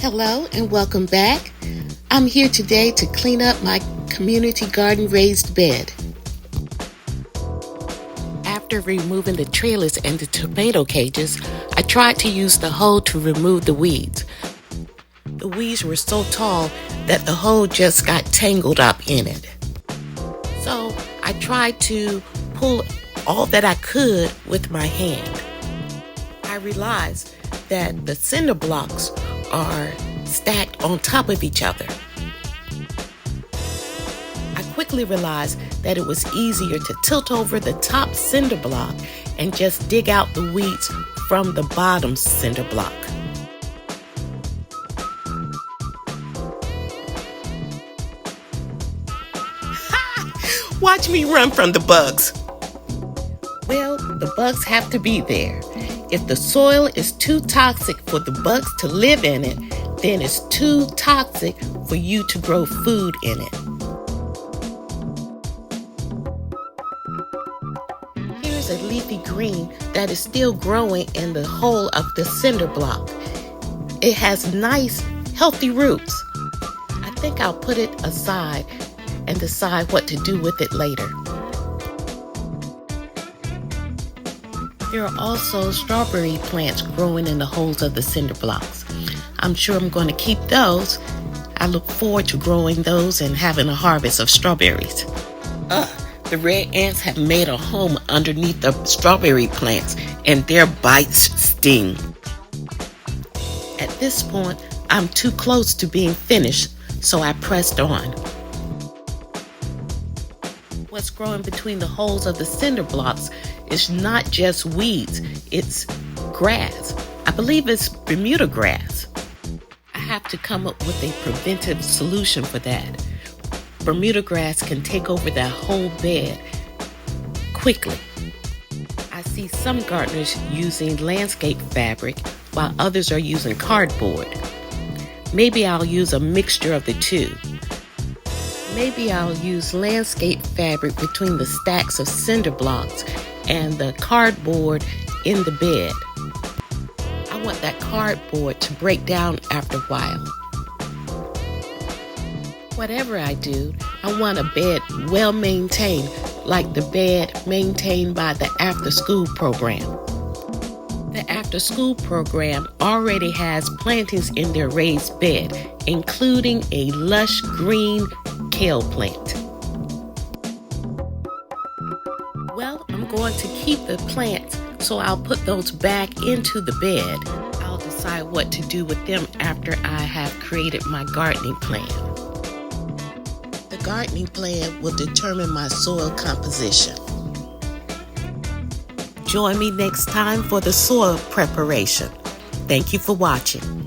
Hello and welcome back. I'm here today to clean up my community garden raised bed. After removing the trailers and the tomato cages, I tried to use the hoe to remove the weeds. The weeds were so tall that the hoe just got tangled up in it. So I tried to pull all that I could with my hand. I realized that the cinder blocks are stacked on top of each other. I quickly realized that it was easier to tilt over the top cinder block and just dig out the weeds from the bottom cinder block. Watch me run from the bugs. Well, the bugs have to be there. If the soil is too toxic for the bugs to live in it, then it's too toxic for you to grow food in it. Here's a leafy green that is still growing in the hole of the cinder block. It has nice, healthy roots. I think I'll put it aside and decide what to do with it later. There are also strawberry plants growing in the holes of the cinder blocks. I'm sure I'm going to keep those. I look forward to growing those and having a harvest of strawberries. The red ants have made a home underneath the strawberry plants, and their bites sting. At this point, I'm too close to being finished, so I pressed on. What's growing between the holes of the cinder blocks is not just weeds, it's grass. I believe it's Bermuda grass. I have to come up with a preventive solution for that. Bermuda grass can take over that whole bed quickly. I see some gardeners using landscape fabric while others are using cardboard. Maybe I'll use a mixture of the two. Maybe I'll use landscape fabric between the stacks of cinder blocks and the cardboard in the bed. I want that cardboard to break down after a while. Whatever I do, I want a bed well maintained, like the bed maintained by the after-school program. The after-school program already has plantings in their raised bed, including a lush green kale plant. Well, I'm going to keep the plants, so I'll put those back into the bed. I'll decide what to do with them after I have created my gardening plan. The gardening plan will determine my soil composition. Join me next time for the soil preparation. Thank you for watching.